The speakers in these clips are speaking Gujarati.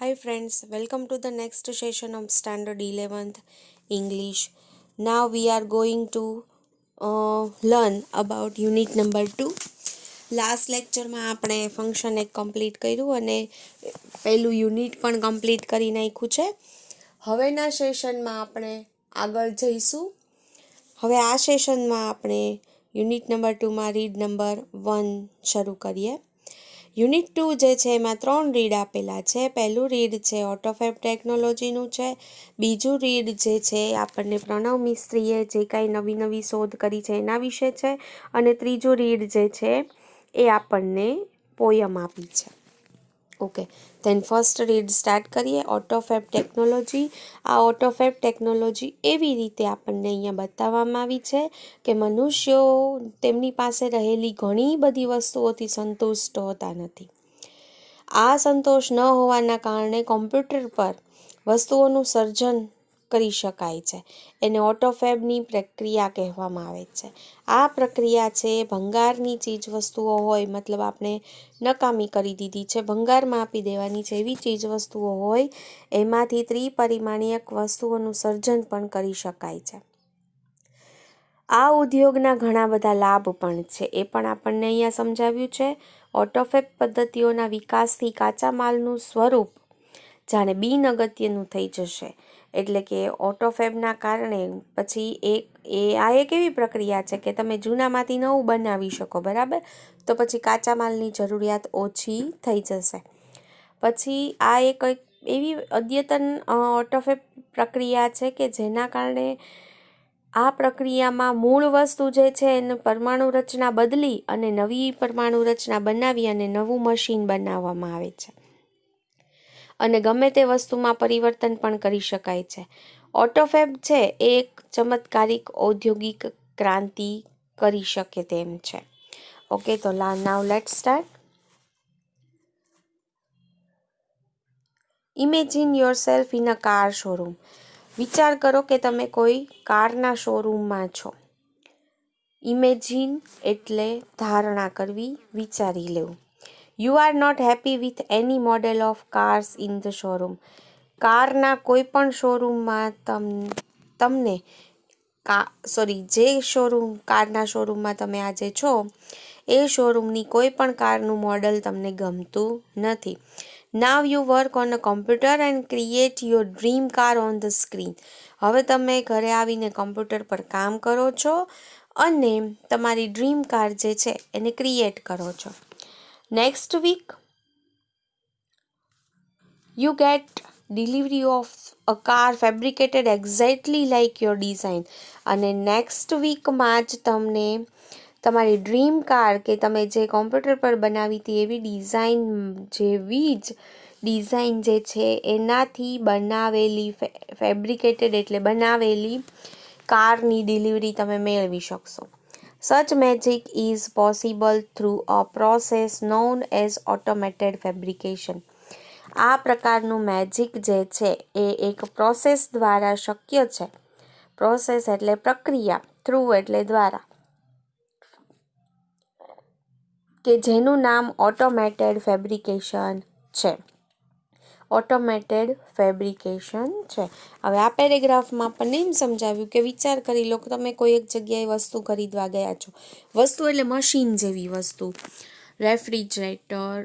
Hi friends, welcome to the next session of Standard 11th English. Now we are going to learn about unit number 2. Last લેક્ચરમાં આપણે ફંક્શન એક કમ્પ્લીટ કર્યું અને પહેલું યુનિટ પણ કમ્પ્લીટ કરી નાખ્યું છે. હવેના સેશનમાં આપણે આગળ જઈશું. હવે આ સેશનમાં આપણે યુનિટ નંબર 2માં રીડ નંબર 1 શરૂ કરીએ. યુનિટ 2 જે છે એમાં 3 રીડ આપેલા છે. પહેલું રીડ છે ઓટોફેબ ટેકનોલોજીનું છે. બીજું રીડ જે છે આપણને પ્રણવ મિસ્ત્રીએ જે કાંઈ નવી નવી શોધ કરી છે એના વિશે છે. અને ત્રીજું રીડ જે છે એ આપણને પોયમ આપી છે. Okay, then first read start કરીએ. Autofab technology. આ ઓટોફેબ ટેકનોલોજી એવી રીતે આપણને અહીંયા બતાવવામાં આવી છે કે મનુષ્યો તેમની પાસે રહેલી ઘણી બધી વસ્તુઓથી સંતુષ્ટ હોતા નથી. આ સંતોષ ન હોવાના કારણે કોમ્પ્યુટર પર વસ્તુઓનું સર્જન કરી શકાય છે. એને ઓટોફેબની પ્રક્રિયા કહેવામાં આવે છે. આ પ્રક્રિયા છે ભંગારની ચીજ વસ્તુઓ હોય, મતલબ આપણે નકામી કરી દીધી છે, ભંગારમાં આપી દેવાની છે એવી ચીજ વસ્તુઓ હોય એમાંથી ત્રિપરિમાણીય વસ્તુઓનું સર્જન પણ કરી શકાય છે. આ ઉદ્યોગના ઘણા બધા લાભ પણ છે, એ પણ આપણને અહીંયા સમજાવ્યું છે. ઓટોફેબ પદ્ધતિઓના વિકાસથી કાચા માલનું સ્વરૂપ જાણે બિન અગત્યનું થઈ જશે. એટલે કે ઓટોફેબના કારણે પછી આ એક એવી પ્રક્રિયા છે કે તમે જૂનામાંથી નવું બનાવી શકો, બરાબર? તો પછી કાચા માલની જરૂરિયાત ઓછી થઈ જશે. પછી આ એક એવી અદ્યતન ઓટોફેબ પ્રક્રિયા છે કે જેના કારણે આ પ્રક્રિયામાં મૂળ વસ્તુ જે છે એને પરમાણુ રચના બદલી અને નવી પરમાણુ રચના બનાવી અને નવું મશીન બનાવવામાં આવે છે. અને ગમે તે વસ્તુમાં પરિવર્તન પણ કરી શકાય છે. ઓટોફેબ છે એ એક ચમત્કારિક ઔદ્યોગિક ક્રાંતિ કરી શકે તેમ છે. ઓકે, તો નાવ let's start. Imagine yourself in a car showroom. વિચાર કરો કે તમે કોઈ કારના શોરૂમમાં છો. ઇમેજિન એટલે ધારણા કરવી, વિચારી લેવું. You are not happy with any model of cars in the showroom. કારના કોઈ પણ શોરૂમમાં તમને કારના શોરૂમમાં તમે આજે છો એ શોરૂમની કોઈ પણ કારનું મોડલ તમને ગમતું નથી. Now you work on a computer and create your dream car on the screen. હવે તમે ઘરે આવીને કોમ્પ્યુટર પર કામ કરો છો અને તમારી ડ્રીમ કાર જે છે એને ક્રિએટ કરો છો. Next week you get delivery of a car fabricated exactly like your design. અને નેક્સ્ટ વીકમાં જ તમને તમારી ડ્રીમ કાર કે તમે જે કોમ્પ્યુટર પર બનાવી હતી એવી ડિઝાઇન જે છે એનાથી બનાવેલી ફેબ્રિકેટેડ એટલે બનાવેલી કારની ડિલિવરી તમે મેળવી શકશો. Such magic is possible through a process known as automated fabrication. આ પ્રકારનું મેજિક જે છે એ એક પ્રોસેસ દ્વારા શક્ય છે. પ્રોસેસ એટલે પ્રક્રિયા, થ્રુ એટલે દ્વારા, કે જેનું નામ ઓટોમેટેડ ફેબ્રિકેશન છે. ઓટોમેટેડ ફેબ્રિકેશન છે. હવે આ પેરેગ્રાફમાં આપણને એમ સમજાવ્યું કે વિચાર કરી લો કે તમે કોઈ એક જગ્યાએ વસ્તુ ખરીદવા ગયા છો. વસ્તુ એટલે મશીન જેવી વસ્તુ, રેફ્રિજરેટર,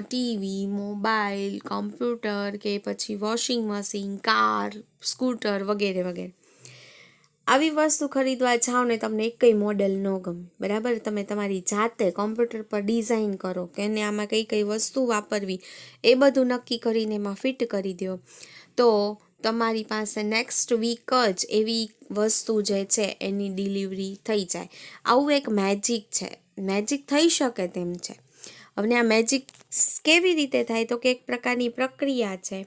ટીવી, મોબાઈલ, કમ્પ્યુટર કે પછી વોશિંગ મશીન, કાર, સ્કૂટર વગેરે વગેરે. આવી વસ્તુ ખરીદવા જાઓ ને તમને એકય મોડેલ ન ગમે, બરાબર? તમે તમારી જાતે કોમ્પ્યુટર પર ડિઝાઇન કરો કે એને આમાં કઈ વસ્તુ વાપરવી એ બધું નક્કી કરીને એમાં ફિટ કરી દો તો તમારી પાસે નેક્સ્ટ વીક જ એવી વસ્તુ જે છે એની ડિલિવરી થઈ જાય. આવું એક મેજિક છે. મેજિક થઈ શકે તેમ છે. હવે આ મેજિક કેવી રીતે થાય તો કે એક પ્રકારની પ્રક્રિયા છે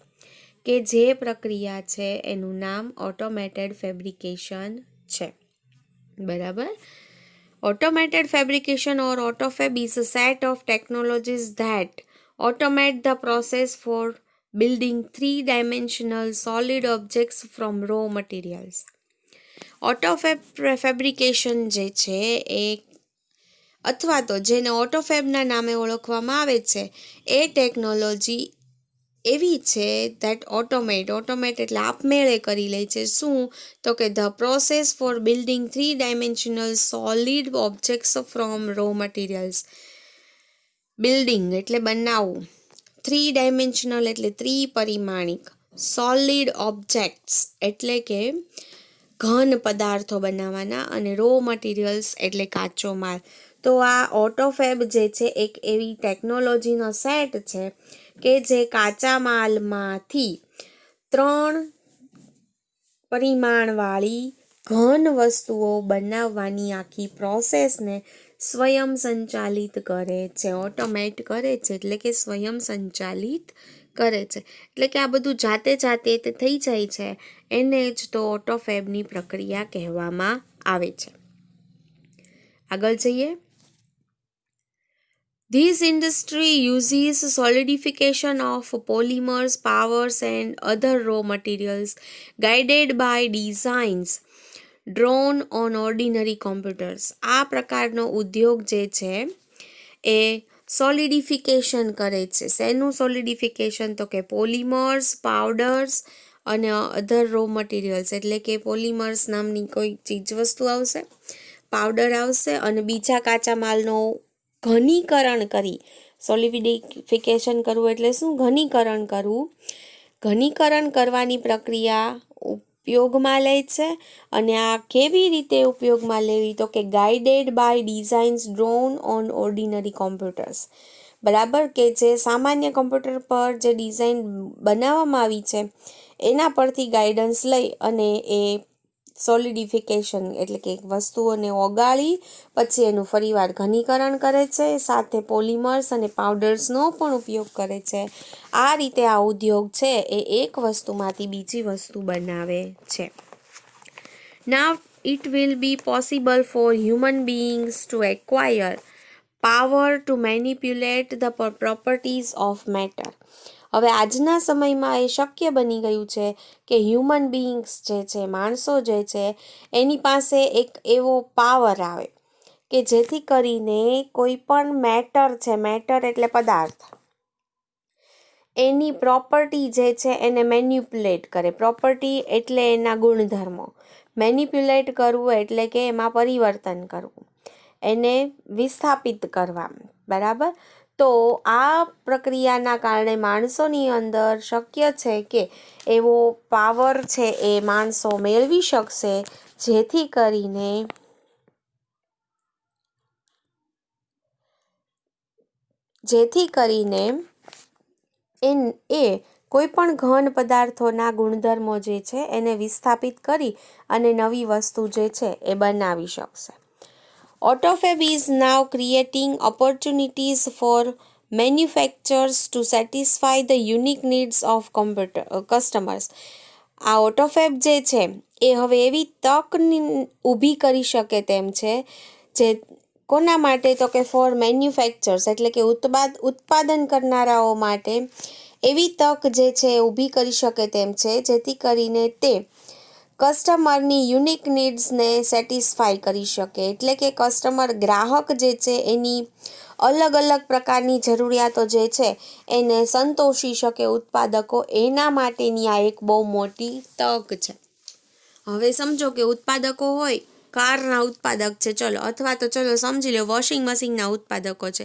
કે જે પ્રક્રિયા છે એનું નામ ઓટોમેટેડ ફેબ્રિકેશન છે, બરાબર? Automated fabrication or AutoFab is a set of technologies that automate the process for building three-dimensional solid objects from raw materials. Autofab fabrication જે છે એ અથવા તો જેને ઓટોફેબના નામે ઓળખવામાં આવે છે એ ટેકનોલોજી એવી છે દેટ ઓટોમેટ એટલે આપમેળે કરી લે છે. શું? તો કે the process for building 3 dimensional solid objects from raw materials. Building એટલે બનાવવું, 3 dimensional એટલે ત્રિપરિમાણિક, સોલિડ ઓબ્જેક્ટ્સ એટલે કે ઘન પદાર્થો બનાવવાના, અને રો મટીરિયલ્સ એટલે કાચો માલ. તો આ ઓટોફેબ જે છે એક એવી ટેકનોલોજીનો સેટ છે કે જે કાચા માલમાંથી 3 પરિમાણવાળી ઘન વસ્તુઓ બનાવવાની આખી પ્રોસેસને સ્વયં સંચાલિત કરે છે. ઓટોમેટ કરે છે એટલે કે સ્વયં સંચાલિત કરે છે, એટલે કે આ બધું જાતે થઈ જાય છે. એને જ તો ઓટોફેબની પ્રક્રિયા કહેવામાં આવે છે. આગળ જઈએ. This industry uses solidification of polymers, powders and other raw materials guided by designs drawn on ordinary computers. આ પ્રકારનો ઉદ્યોગ જે છે એ સોલિડિફિકેશન કરે છે. શેનું સોલિડિફિકેશન? તો કે પોલિમર્સ, પાવડર્સ અને અધર રો મટીરિયલ્સ, એટલે કે પોલિમર્સ નામની કોઈ ચીજ વસ્તુ આવશે, પાવડર આવશે, અને બીજા કાચા માલનો ઘનીકરણ કરી. સોલિડિફિકેશન કરવું એટલે શું? ઘનીકરણ કરવું. ઘનીકરણ કરવાની પ્રક્રિયા ઉપયોગમાં લે છે. અને આ કેવી રીતે ઉપયોગમાં લેવી? તો કે guided by designs drawn on ordinary computers. બરાબર, કે જે સામાન્ય કમ્પ્યુટર પર જે ડિઝાઇન બનાવવામાં આવી છે એના પરથી ગાઈડન્સ લઈ અને એ સોલિડિફિકેશન એટલે કે વસ્તુઓને ઓગાળી પછી એનું ફરીવાર ઘનીકરણ કરે છે. સાથે પોલિમર્સ અને પાવડર્સનો પણ ઉપયોગ કરે છે. આ રીતે આ ઉદ્યોગ છે એ એક વસ્તુમાંથી બીજી વસ્તુ બનાવે છે. Now it will be possible for human beings to acquire power to manipulate the properties of matter. હવે આજના સમયમાં એ શક્ય બની ગયું છે કે હ્યુમન બીઇંગ્સ જે છે, માણસો જે છે, એની પાસે એક એવો પાવર આવે કે જેથી કરીને કોઈ પણ મેટર છે, મેટર એટલે પદાર્થ, એની પ્રોપર્ટી જે છે એને મેન્યુપ્યુલેટ કરે. પ્રોપર્ટી એટલે એના ગુણધર્મો. મેન્યુપ્યુલેટ કરવું એટલે કે એમાં પરિવર્તન કરવું, એને વિસ્થાપિત કરવા. બરાબર. તો આ પ્રક્રિયાના કારણે માણસોની અંદર શક્ય છે કે એવો પાવર છે એ માણસો મેળવી શકશે, જેથી કરીને એ કોઈ પણ ઘન પદાર્થોના ગુણધર્મો જે છે એને વિસ્થાપિત કરી અને નવી વસ્તુ જે છે એ બનાવી શકશે. Autofab is now creating opportunities for manufacturers to satisfy the unique needs of customers. આ ઓટોફેબ જે છે એ હવે એવી તક ઊભી કરી શકે તેમ છે, જે કોના માટે? તો કે ફોર મેન્યુફેક્ચર્સ એટલે કે ઉત્પાદન કરનારાઓ માટે એવી તક જે છે એ ઊભી કરી શકે તેમ છે, જેથી કરીને તે કસ્ટમરની યુનિક નીડ્સને સેટિસ્ફાય કરી શકે. એટલે કે કસ્ટમર, ગ્રાહક જે છે એની અલગ અલગ પ્રકારની જરૂરિયાતો જે છે એને સંતોષી શકે ઉત્પાદકો. એના માટેની આ એક બહુ મોટી તક છે. હવે સમજો કે ઉત્પાદકો હોય, કારના ઉત્પાદક છે ચલો, અથવા તો ચલો સમજી લો વોશિંગ મશીનના ઉત્પાદકો છે.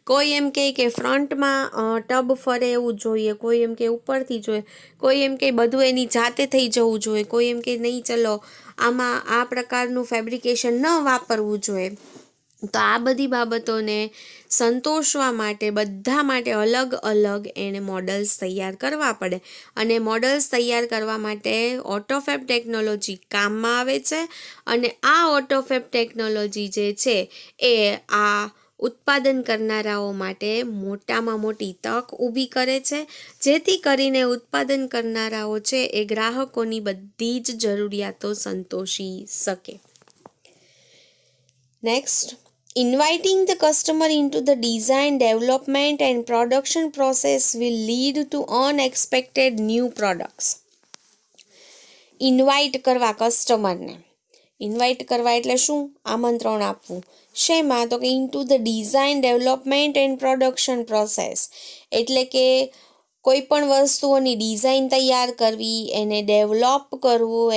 કોઈ એમ કહે કે ફ્રન્ટમાં ટબ ફરે એવું જોઈએ, કોઈ એમ કે ઉપરથી જોઈએ, કોઈ એમ કે બધું એની જાતે થઈ જવું જોઈએ, કોઈ એમ કે નહીં ચલો આમાં આ પ્રકારનું ફેબ્રિકેશન ન વાપરવું જોઈએ. તો આ બધી બાબતોને સંતોષવા માટે બધા માટે અલગ અલગ એને મોડલ્સ તૈયાર કરવા પડે. અને મોડલ્સ તૈયાર કરવા માટે ઓટોફેબ ટેકનોલોજી કામમાં આવે છે. અને આ ઓટોફેબ ટેકનોલોજી જે છે એ આ ઉત્પાદન કરનારાઓ માટે મોટામાં મોટી તક ઊભી કરે છે, જેથી કરીને ઉત્પાદન કરનારાઓ છે એ ગ્રાહકોની બધી જ જરૂરિયાતો સંતોષી શકે. Next, inviting the customer into the design, development and production process will lead to unexpected new products. Invite કરવા કસ્ટમરને. ઇન્વાઇટ કરવા એટલે શું? આમંત્રણ આપવું. શેમાં? તો k into the design, development and production process, એટલે કે કોઈ પણ વસ્તુઓની ડિઝાઇન તૈયાર કરવી, એને ડેવલપ કરવું,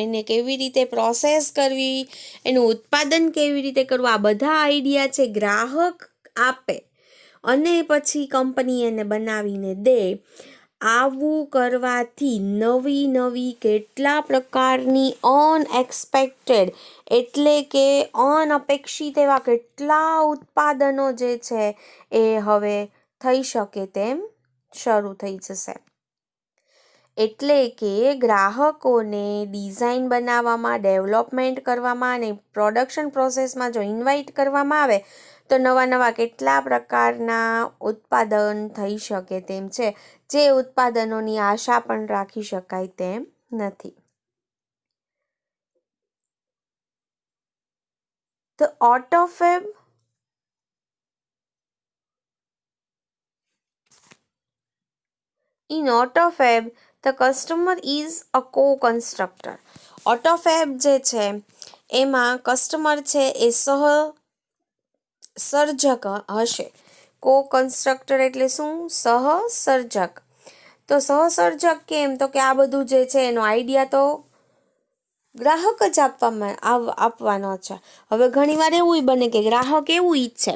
એને કેવી રીતે પ્રોસેસ કરવી, એનું ઉત્પાદન કેવી રીતે કરવું, આ બધા આઈડિયા છે ગ્રાહક આપે અને પછી કંપની એને બનાવીને દે. આવું કરવાથી નવી નવી કેટલા પ્રકારની અનએક્સપેક્ટેડ એટલે કે અનઅપેક્ષિત એવા કેટલા ઉત્પાદનો જે છે એ હવે થઈ શકે તેમ શરૂ થઈ જશે. એટલે કે ગ્રાહકોને ડિઝાઇન બનાવવામાં, ડેવલપમેન્ટ કરવામાં અને પ્રોડક્શન પ્રોસેસમાં જો ઇન્વાઇટ કરવામાં આવે તો નવા નવા કેટલા પ્રકારના ઉત્પાદન થઈ શકે તેમ છે, જે ઉત્પાદનોની આશા પણ રાખી શકાય તેમ નથી. The AutoFab In AutoFab, the customer is a co-constructor. AutoFab જે છે એમાં કસ્ટમર છે એ સર્જક હશે. કો-કન્સ્ટ્રક્ટર એટલે શું? સહસર્જક. તો સહસર્જક કેમ? તો કે આ બધું જે છે એનો આઈડિયા તો ગ્રાહક જ આપવાનો છે. હવે ઘણીવાર એવું બને કે ગ્રાહક એવું ઈચ્છે,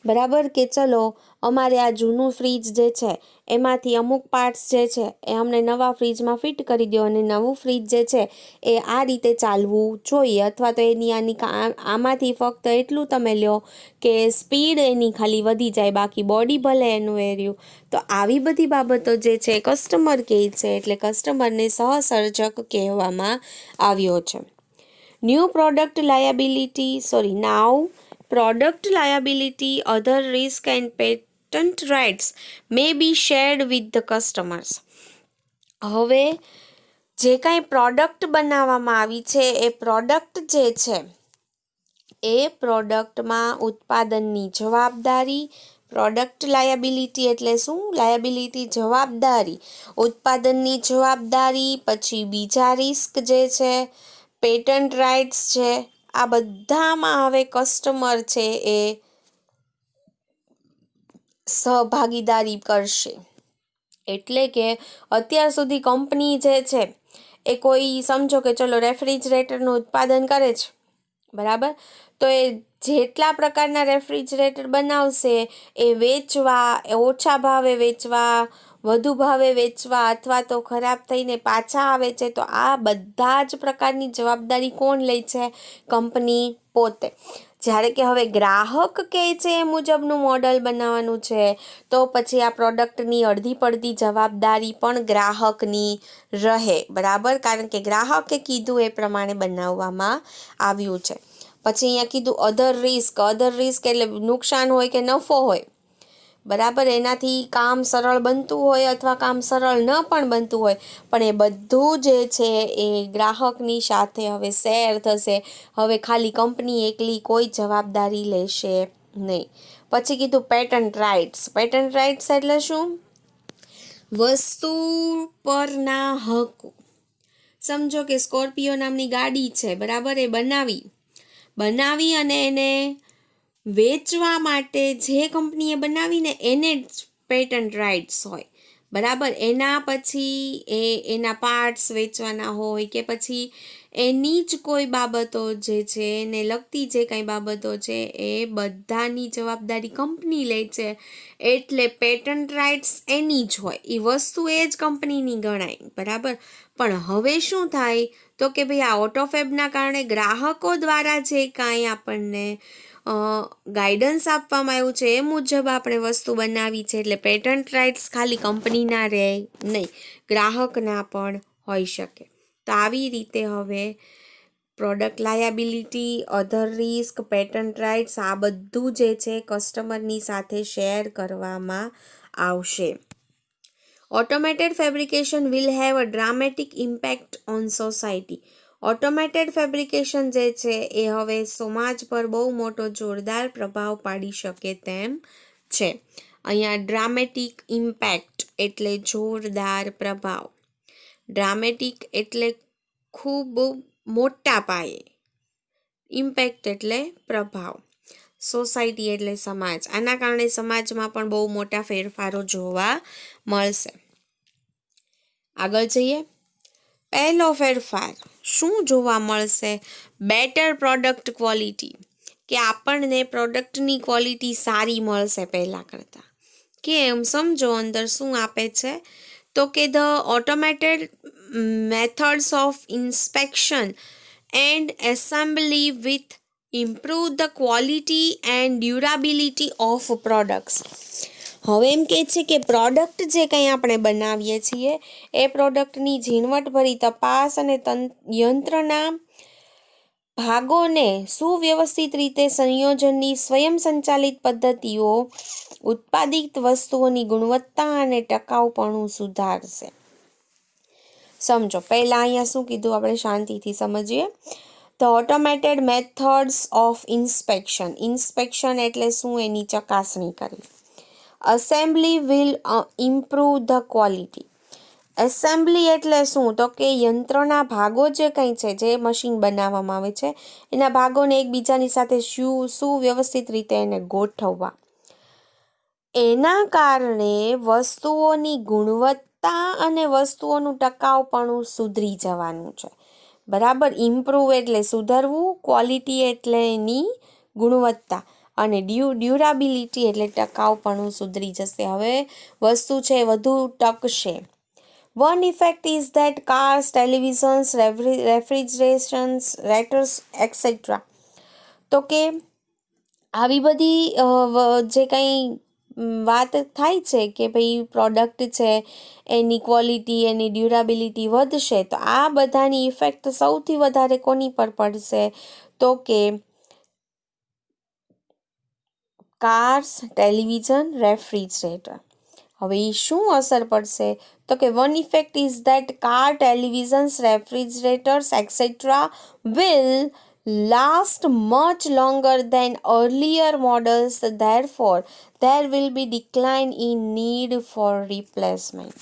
બરાબર, કે ચલો અમારે આ જૂનું ફ્રીજ જે છે એમાંથી અમુક પાર્ટ્સ જે છે એ અમને નવા ફ્રીજમાં ફિટ કરી દો અને નવું ફ્રીજ જે છે એ આ રીતે ચાલવું જોઈએ, અથવા તો આમાંથી ફક્ત એટલું તમે લ્યો કે સ્પીડ એની ખાલી વધી જાય, બાકી બોડી ભલે એનું એર્યું. તો આવી બધી બાબતો જે છે કસ્ટમર કહે છે, એટલે કસ્ટમરને સહસર્જક કહેવામાં આવ્યો છે. Now product liability, other risk and patent rights may be shared with the customers. હવે જે કાંઈ પ્રોડક્ટ બનાવવામાં આવી છે એ પ્રોડક્ટ જે છે એ પ્રોડક્ટમાં ઉત્પાદનની જવાબદારી, પ્રોડક્ટ લાયબિલિટી એટલે શું? લાયબિલિટી જવાબદારી, ઉત્પાદનની જવાબદારી, પછી બીજા રિસ્ક જે છે, પેટન્ટ રાઇટ્સ છે, આ બધામાં હવે કસ્ટમર છે એ સહભાગીદારી કરશે. એટલે કે અત્યાર સુધી કંપની જે છે એ કોઈ સમજો કે ચલો રેફ્રિજરેટરનું ઉત્પાદન કરે છે, બરાબર, તો એ જેટલા પ્રકારના રેફ્રિજરેટર બનાવશે એ વેચવા, ઓછા ભાવે વેચવા, વધુ ભાવે વેચવા, અથવા તો ખરાબ થઈને પાછા આવે છે, તો આ બધા જ પ્રકારની જવાબદારી કોણ લે છે? કંપની પોતે. જ્યારે કે હવે ગ્રાહક કહે છે એ મુજબનું મોડલ બનાવવાનું છે તો પછી આ પ્રોડક્ટની અડધી પડધી જવાબદારી પણ ગ્રાહકની રહે, બરાબર, કારણ કે ગ્રાહકે કીધું એ પ્રમાણે બનાવવામાં આવ્યું છે. પછી અહીંયા કીધું અધર રિસ્ક એટલે નુકસાન હોય કે નફો હોય, બરાબર, એનાથી કામ સરળ બનતું હોય અથવા કામ સરળ ન પણ બનતું હોય, પણ એ બધું જે છે એ ગ્રાહકની સાથે હવે શેર થશે. હવે ખાલી કંપની એકલી કોઈ જવાબદારી લેશે નહીં. પછી કીધું પેટન્ટ રાઇટ્સ એટલે શું? વસ્તુ પરના હકો. સમજો કે સ્કોર્પિયો નામની ગાડી છે, બરાબર, એ બનાવી અને એને વેચવા માટે જે કંપનીએ બનાવીને એને જ પેટન્ટ રાઇટ્સ હોય, બરાબર. એના પછી એના પાર્ટ્સ વેચવાના હોય કે પછી એની જ કોઈ બાબતો જે છે એને લગતી જે કાંઈ બાબતો છે એ બધાની જવાબદારી કંપની લે છે, એટલે પેટન્ટ રાઇટ્સ એની જ હોય, એ વસ્તુ એ જ કંપનીની ગણાય, બરાબર. પણ હવે શું થાય તો કે ભાઈ આ ઓટોફેબના કારણે ગ્રાહકો દ્વારા જે કાંઈ આપણને ગાઈડન્સ આપવામાં આવ્યું છે એ મુજબ આપણે વસ્તુ બનાવી છે, એટલે પેટન્ટ રાઇટ્સ ખાલી કંપનીના રહે નહીં, ગ્રાહકના પણ હોઈ શકે. તો આવી રીતે હવે પ્રોડક્ટ લાયબિલિટી, અધર રિસ્ક, પેટન્ટ રાઇટ્સ આ બધું જે છે કસ્ટમરની સાથે શેર કરવામાં આવશે. Automated fabrication will have a dramatic impact on society. Automated fabrication જે છે એ હવે સમાજ પર બહુ મોટો જોરદાર પ્રભાવ પાડી શકે તેમ છે. અહીંયા ડ્રામેટિક ઇમ્પેક્ટ એટલે જોરદાર પ્રભાવ, ડ્રામેટિક એટલે ખૂબ મોટા પાયે, ઇમ્પેક્ટ એટલે પ્રભાવ, સોસાયટી એટલે સમાજ. આના કારણે સમાજમાં પણ બહુ મોટા ફેરફારો જોવા મળશે. આગળ જઈએ. પહેલો ફેરફાર શું જોવા મળશે? બેટર પ્રોડક્ટ ક્વોલિટી, કે આપણને પ્રોડક્ટની ક્વોલિટી સારી મળશે પહેલાં કરતાં. કેમ? સમજો અંદર શું આપે છે તો કે the automated methods of inspection and assembly with improve the quality and durability of products. હવે એમ કહે છે કે પ્રોડક્ટ જે કંઈ આપણે બનાવીએ છીએ એ પ્રોડક્ટની ઝીણવટભરી તપાસ અને યંત્રના ભાગોને સુવ્યવસ્થિત રીતે સંયોજનની સ્વયંસંચાલિત પદ્ધતિઓ ઉત્પાદિત વસ્તુઓની ગુણવત્તા અને ટકાઉપણું સુધારશે. સમજો પહેલાં અહીંયા શું કીધું આપણે શાંતિથી સમજીએ. The automated methods of inspection. Inspection એટલે શું? એની ચકાસણી કરવી. Assembly will improve the quality. Assembly એટલે શું? તો કે યંત્રના ભાગો જે કંઈ છે, જે મશીન બનાવવામાં આવે છે એના ભાગોને એકબીજાની સાથે સુવ્યવસ્થિત રીતે એને ગોઠવવા. એના કારણે વસ્તુઓની ગુણવત્તા અને વસ્તુઓનું ટકાઉપણું સુધરી જવાનું છે. બરાબર. ઇમ્પ્રૂવ એટલે સુધરવું, ક્વોલિટી એટલે એની ગુણવત્તા, અને ડ્યુરાબિલિટી એટલે ટકાઉપણું સુધરી જશે. હવે વસ્તુ છે વધુ ટકશે. One effect is that cars, televisions, refrigerators, etc. તો કે આવી બધી જે કંઈ વાત થાય છે કે ભાઈ પ્રોડક્ટ છે એની ક્વોલિટી, એની ડ્યુરાબિલિટી વધશે, તો આ બધાની ઇફેક્ટ સૌથી વધારે કોની પર પડશે? તો કે કાર્સ, ટેલિવિઝન, રેફ્રિજરેટર. હવે એ શું અસર પડશે? તો કે one effect is that car, televisions, refrigerators etcetera will last much longer than earlier models, therefore there will be decline in need for replacement.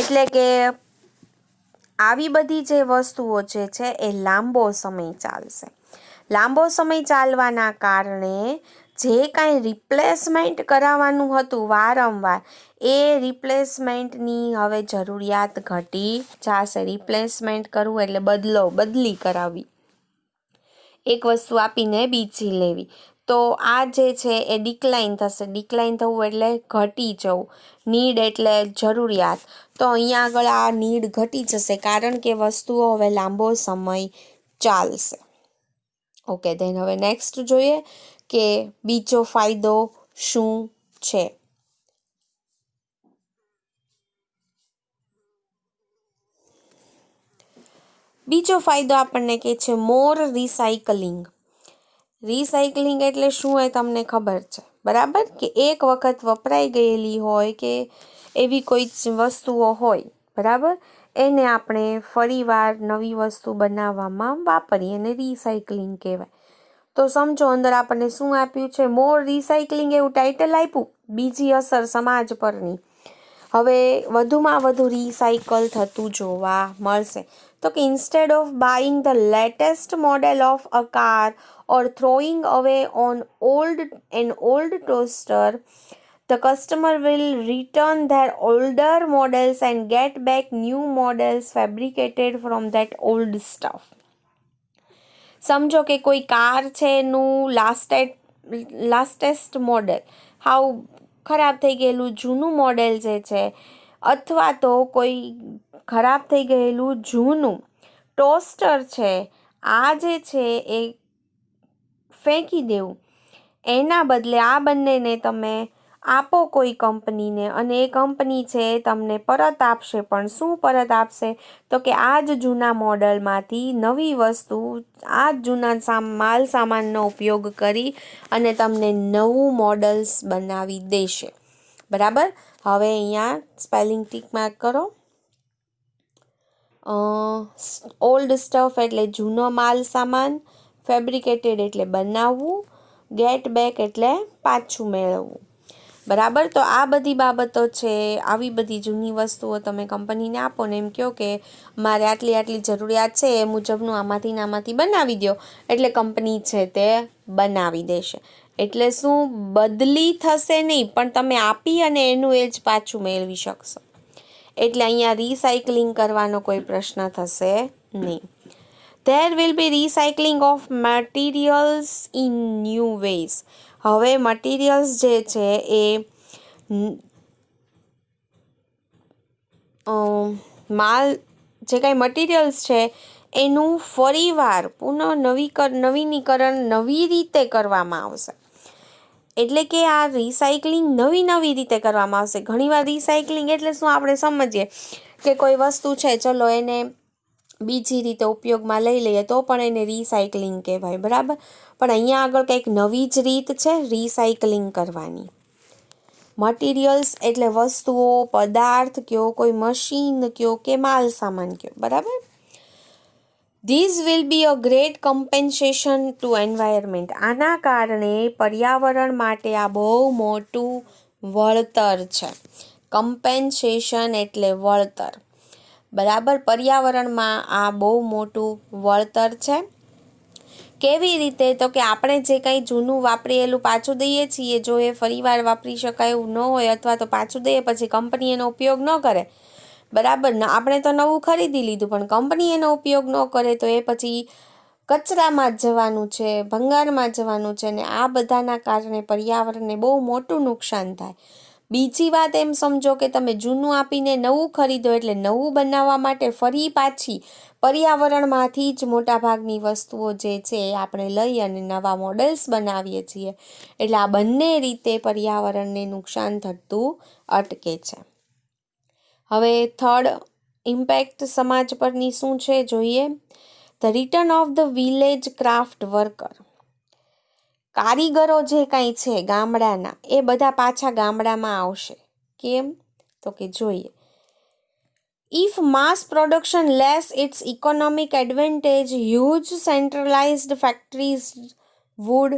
એટલે કે આવી બધી જે વસ્તુઓ જે છે એ લાંબો સમય ચાલશે. લાંબો સમય ચાલવાના કારણે જે કાંઈ રિપ્લેસમેન્ટ કરાવવાનું હતું વારંવાર, એ રિપ્લેસમેન્ટની હવે જરૂરિયાત ઘટી જશે. રિપ્લેસમેન્ટ કરવું એટલે બદલી કરાવવી, એક વસ્તુ આપીને બીજી લેવી. તો આ જે છે એ ડિક્લાઇન થશે. ડિક્લાઇન થવું એટલે ઘટી જવું. નીડ એટલે જરૂરિયાત. તો અહીંયા આગળ આ નીડ ઘટી જશે કારણ કે વસ્તુઓ હવે લાંબો સમય ચાલશે. ઓકે, દેન હવે નેક્સ્ટ જોઈએ કે બીજો ફાયદો શું છે. બીજો ફાયદો આપણને કહે છે મોર રિસાયકલિંગ. રિસાયકલિંગ એટલે શું એ તમને ખબર છે, બરાબર? કે એક વખત વપરાઈ ગયેલી હોય કે એવી કોઈ વસ્તુઓ હોય, બરાબર, એને આપણે ફરીવાર નવી વસ્તુ બનાવવામાં વાપરીએ અને રિસાયકલિંગ કહેવાય. તો સમજો અંદર આપણને શું આપ્યું છે? મોર રિસાયકલિંગ એવું ટાઇટલ આપ્યું. બીજી અસર સમાજ પરની. હવે વધુમાં વધુ રિસાયકલ થતું જોવા મળશે. તો કે instead of buying the latest model of a car or throwing away on an old toaster, the customer will return their older models and get back new models fabricated from that old stuff. સમજો કે કોઈ કાર છે એનું લાસ્ટેસ્ટ મોડેલ હાવ ખરાબ થઈ ગયેલું જૂનું મોડેલ જે છે, અથવા તો કોઈ ખરાબ થઈ ગયેલું જૂનું ટોસ્ટર છે, આ જે છે એ ફેંકી દેવું, એના બદલે આ બંનેને તમે આપો કોઈ કંપનીને અને એ કંપની છે તમને પરત આપશે. પણ શું પરત આપશે? તો કે આ જ જૂના મોડલમાંથી નવી વસ્તુ, આ જ જૂના માલ સામાનનો ઉપયોગ કરી અને તમને નવું મોડલ્સ બનાવી દેશે. બરાબર. હવે અહીંયા સ્પેલિંગ ટીક માર્ક કરો. ઓલ્ડ સ્ટફ એટલે જૂનો માલ સામાન, ફેબ્રિકેટેડ એટલે બનાવવું, ગેટ બેક એટલે પાછું મેળવવું. બરાબર. તો આ બધી બાબતો છે. આવી બધી જૂની વસ્તુઓ તમે કંપનીને આપો ને એમ કહો કે મારે આટલી જરૂરિયાત છે એ મુજબનું આમાંથી બનાવી દો, એટલે કંપની છે તે બનાવી દેશે. એટલે શું? બદલી થશે નહીં, પણ તમે આપી અને એનું એ જ પાછું મેળવી શકશો. એટલે અહીંયા રિસાયકલિંગ કરવાનો કોઈ પ્રશ્ન થશે નહીં. There will be recycling of materials in new ways. હવે મટીરિયલ્સ જે છે એ માલ જે કાંઈ મટીરિયલ્સ છે એનું ફરીવાર નવીનીકરણ નવી રીતે કરવામાં આવશે. એટલે કે આ રિસાયકલિંગ નવી રીતે કરવામાં આવશે. ઘણીવાર રિસાયકલિંગ એટલે શું આપણે સમજીએ કે કોઈ વસ્તુ છે, ચલો એને બીજી રીતે ઉપયોગમાં લઈ લઈએ તો પણ એને રિસાયકલિંગ કહેવાય, બરાબર. પણ અહીંયા આગળ કંઈક નવી જ રીત છે રિસાયકલિંગ કરવાની. મટીરિયલ્સ એટલે વસ્તુઓ, પદાર્થ કયો, કોઈ મશીન કયો કે માલ સામાન કયો, બરાબર. This will be a great compensation to environment. આના કારણે પર્યાવરણ માટે આ બહુ મોટું વળતર છે. કમ્પેન્સેશન એટલે વળતર, બરાબર. પર્યાવરણમાં આ બહુ મોટું વળતર છે. કેવી રીતે? તો કે આપણે જે કંઈ જૂનું વાપરેલું પાછું દઈએ છીએ, જો એ ફરીવાર વાપરી શકાય એવું ન હોય અથવા તો પાછું દઈએ પછી કંપની એનો ઉપયોગ ન કરે, બરાબર. આપણે તો નવું ખરીદી લીધું પણ કંપની એનો ઉપયોગ ન કરે તો એ પછી કચરામાં જ જવાનું છે, ભંગારમાં જવાનું છે, અને આ બધાના કારણે પર્યાવરણને બહુ મોટું નુકસાન થાય. બીજી વાત એમ સમજો કે તમે જૂનું આપીને નવું ખરીદો એટલે નવું બનાવવા માટે ફરી પાછી પર્યાવરણમાંથી જ મોટાભાગની વસ્તુઓ જે છે એ આપણે લઈ અને નવા મોડેલ્સ બનાવીએ છીએ. એટલે આ બંને રીતે પર્યાવરણને નુકસાન થતું અટકે છે. હવે થર્ડ ઇમ્પેક્ટ સમાજ પરની શું છે જોઈએ. The return of the village craft worker. કારીગરો જે કાંઈ છે ગામડાના એ બધા પાછા ગામડામાં આવશે. કેમ? તો કે જોઈએ. If mass production less its economic advantage, huge centralized factories would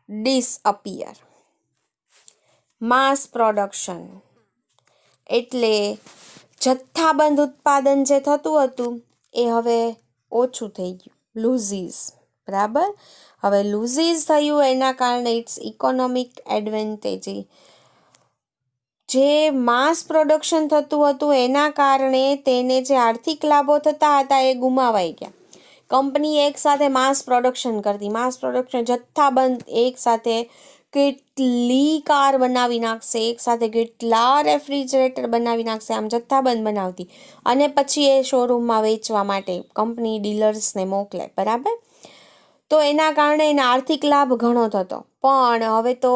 disappear. Mass production એટલે જથ્થાબંધ ઉત્પાદન જે થતું હતું એ હવે ઓછું થઈ ગયું, લૂઝીસ, બરાબર. હવે લૂઝીસ થયું એના કારણે ઇટ્સ ઇકોનોમિક એડવાન્ટેજ, જે માસ પ્રોડક્શન થતું હતું એના કારણે તેને જે આર્થિક લાભો થતા હતા એ ગુમાવાઈ ગયા. કંપની એક સાથે માસ પ્રોડક્શન કરતી, માસ પ્રોડક્શન જથ્થાબંધ એક સાથે કેટલી કાર બનાવી નાખશે, એક સાથે કેટલા રેફ્રિજરેટર બનાવી નાખશે, આમ જથ્થાબંધ બનાવતી અને પછી એ શોરૂમમાં વેચવા માટે કંપની ડીલર્સને મોકલે, બરાબર. તો એના કારણે એને આર્થિક લાભ ઘણો થતો. પણ હવે તો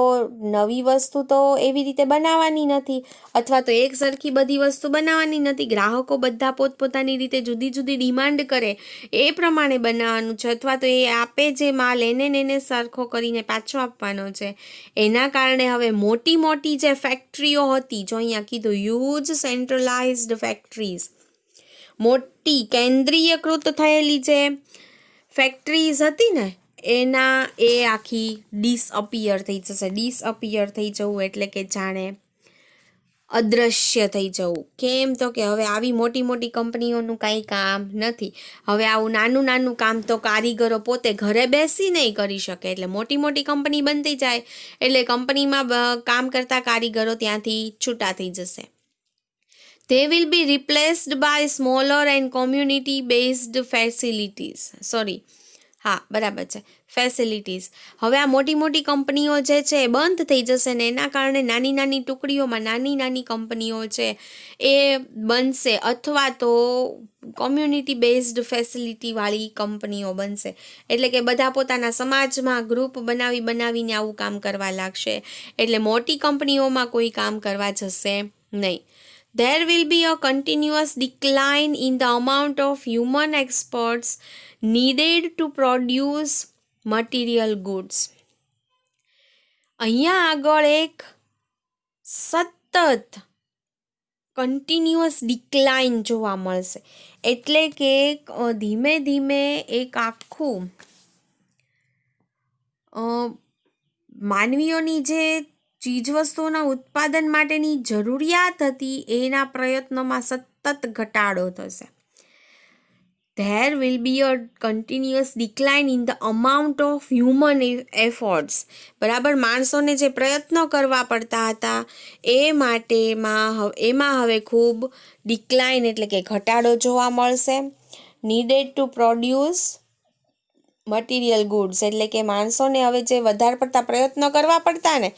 નવી વસ્તુ તો એવી રીતે બનાવવાની નથી, અથવા તો એક સરખી બધી વસ્તુ બનાવવાની નથી. ગ્રાહકો બધા પોતપોતાની રીતે જુદી જુદી ડિમાન્ડ કરે એ પ્રમાણે બનાવવાનું છે, અથવા તો એ આપે જે માલ એને સરખો કરીને પાછો આપવાનો છે. એના કારણે હવે મોટી જે ફેક્ટરીઓ હતી, જો અહીંયા કીધું હ્યુજ સેન્ટ્રલાઇઝ્ડ ફેક્ટરીઝ, મોટી કેન્દ્રીયકૃત થયેલી જે ફેક્ટરીઝ હતી ને એ આખી ડિસઅપિયર થઈ જશે. ડિસઅપિયર થઈ જવું એટલે કે જાણે અદૃશ્ય થઈ જવું. કેમ? તો કે હવે આવી મોટી કંપનીઓનું કાંઈ કામ નથી. હવે આવું નાનું કામ તો કારીગરો પોતે ઘરે બેસી નહીં કરી શકે, એટલે મોટી કંપની બનતી જાય એટલે કંપનીમાં કામ કરતા કારીગરો ત્યાંથી છૂટા થઈ જશે. They will be replaced by smaller and community based facilities. બરાબર છે, ફેસિલિટીઝ. હવે આ મોટી કંપનીઓ જે છે એ બંધ થઈ જશે ને એના કારણે નાની ટુકડીઓમાં નાની કંપનીઓ છે એ બનશે, અથવા તો કોમ્યુનિટી બેઝડ ફેસિલિટીવાળી કંપનીઓ બનશે. એટલે કે બધા પોતાના સમાજમાં ગ્રુપ બનાવીને આવું કામ કરવા લાગશે. એટલે મોટી કંપનીઓમાં કોઈ કામ કરવા જશે નહીં. There will be a continuous decline in the amount of human experts needed to produce material goods. અહીંયા આગળ એક સતત કન્ટિન્યુઅસ ડિક્લાઇન જોવા મળશે. એટલે કે ધીમે એક આખું માનવીઓની જે ચીજવસ્તુઓના ઉત્પાદન માટેની જરૂરિયાત હતી એના પ્રયત્નોમાં સતત ઘટાડો થશે. there will be a continuous decline in the amount of human efforts. બરાબર, માણસોને જે પ્રયત્નો કરવા પડતા હતા એમાં હવે ખૂબ ડિક્લાઇન એટલે કે ઘટાડો જોવા મળશે. Needed to produce material goods એટલે કે માણસોને હવે જે વધારે પડતા પ્રયત્નો કરવા પડતા ને,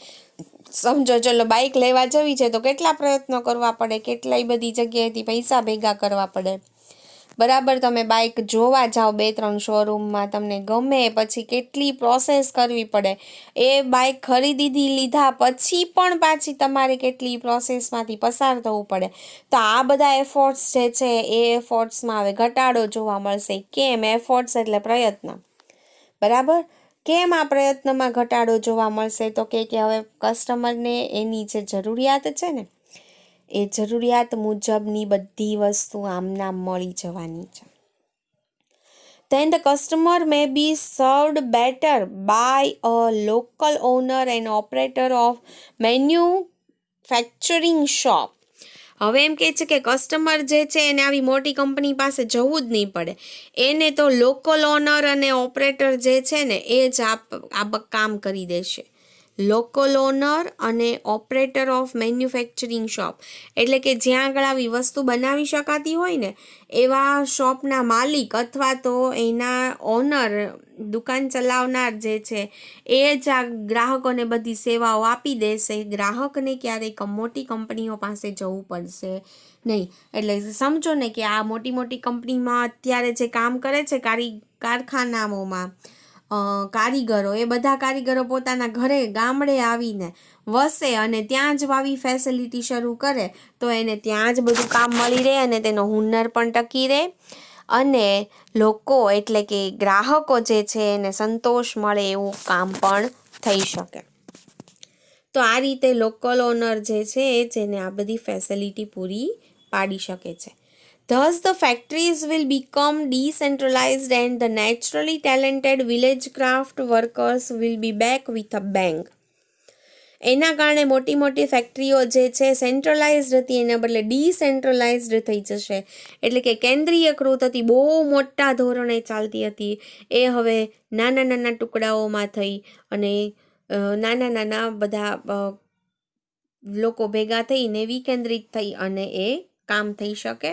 સમજો ચલો બાઇક લેવા જવી છે તો કેટલા પ્રયત્નો કરવા પડે, કેટલાય બધી જગ્યાએથી પૈસા ભેગા કરવા પડે. બરાબર, તમે બાઇક જોવા જાઓ 2-3 શોરૂમમાં, તમને ગમે પછી કેટલી પ્રોસેસ કરવી પડે. એ બાઇક ખરીદી લીધા પછી પણ પાછી તમારે કેટલી પ્રોસેસમાંથી પસાર થવું પડે. તો આ બધા એફોર્ટ્સ જે છે એ એફોર્ટ્સમાં હવે ઘટાડો જોવા મળશે. કેમ? એફોર્ટ્સ એટલે પ્રયત્ન. બરાબર, કેમ આ પ્રયત્નમાં ઘટાડો જોવા મળશે? તો કે હવે કસ્ટમરને એની જે જરૂરિયાત છે ને એ જરૂરિયાત મુજબની બધી વસ્તુ આમનામ મળી જવાની છે. Then the customer may be served better by a local owner and operator of manufacturing shop. હવે એમ કહે છે કે કસ્ટમર જે છે એને આવી મોટી કંપની પાસે જવું જ નહીં પડે, એને તો લોકલ ઓનર અને ઓપરેટર જે છે ને એ જ કામ કરી દેશે. લોકલ ઓનર અને ઓપરેટર ઓફ મેન્યુફેક્ચરિંગ શોપ એટલે કે જ્યાં આગળ આવી વસ્તુ બનાવી શકાતી હોય ને એવા શોપના માલિક અથવા તો એના ઓનર, દુકાન ચલાવનાર જે છે એ જ આ ગ્રાહકોને બધી સેવાઓ આપી દેશે. ગ્રાહકને ક્યારેય મોટી કંપનીઓ પાસે જવું પડશે નહીં. એટલે સમજો ને કે આ મોટી મોટી કંપનીમાં અત્યારે જે કામ કરે છે કારખાનાઓમાં કારીગરો, એ બધા કારીગરો પોતાના ઘરે ગામડે આવીને વસે અને ત્યાં જ આવી ફેસિલિટી શરૂ કરે તો એને ત્યાં જ બધું કામ મળી રહે અને તેનો હુનર પણ ટકી રહે અને લોકો એટલે કે ગ્રાહકો જે છે એને સંતોષ મળે એવું કામ પણ થઈ શકે. તો આ રીતે લોકલ ઓનર જે છે એ જેને આ બધી ફેસિલિટી પૂરી પાડી શકે છે. Thus, the factories will become decentralized and the naturally talented village craft workers will be back with a bang. એના કારણે મોટી મોટી ફેક્ટરીઓ જે છે સેન્ટ્રલાઇઝડ હતી એના બદલે ડિસેન્ટ્રલાઇઝડ થઈ જશે. એટલે કે કેન્દ્રીયકૃત હતી, બહુ મોટા ધોરણે ચાલતી હતી, એ હવે નાના નાના ટુકડાઓમાં થઈ અને નાના નાના બધા લોકો ભેગા થઈને વિકેન્દ્રિત થઈ અને એ કામ થઈ શકે.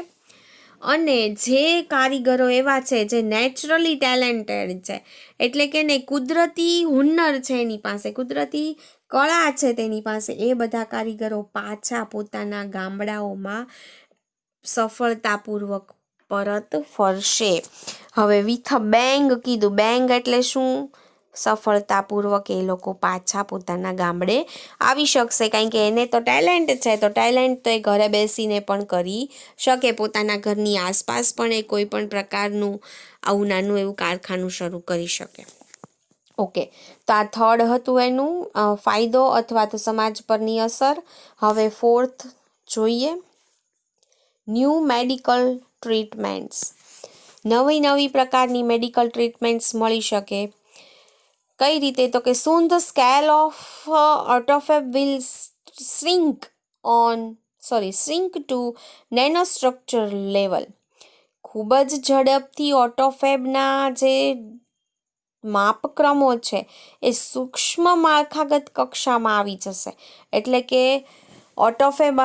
અને જે કારીગરો એવા છે જે નેચરલી ટેલેન્ટેડ છે એટલે કે ને કુદરતી હુનર છે એની પાસે, કુદરતી કળા છે તેની પાસે, એ બધા કારીગરો પાછા પોતાના ગામડાઓમાં સફળતાપૂર્વક પરત ફરશે. હવે વિથ અ બેંગ કીધું, બેંગ એટલે શું? સફળતાપૂર્વક એ લોકો પાછા પોતાના ગામડે આવી શકશે, કારણ કે એને તો ટેલેન્ટ છે, તો ટેલેન્ટ તો એ ઘરે બેસીને પણ કરી શકે. પોતાના ઘરની આસપાસ પણ એ કોઈ પણ પ્રકારનું આવું નાનું એવું કારખાનું શરૂ કરી શકે. ઓકે, તો આ થર્ડ હતું એનું ફાયદો અથવા તો સમાજ પરની અસર. હવે ફોર્થ જોઈએ, ન્યૂ મેડિકલ ટ્રીટમેન્ટ્સ. નવી પ્રકારની મેડિકલ ટ્રીટમેન્ટ્સ મળી શકે. કઈ રીતે? તો કે soon the scale of autophagy will shrink to nanostructure level. ખૂબ જ ઝડપથી ઓટોફેબના જે માપક્રમો છે એ સૂક્ષ્મ માળખાગત કક્ષામાં આવી જશે. એટલે કે ઓટોફેબ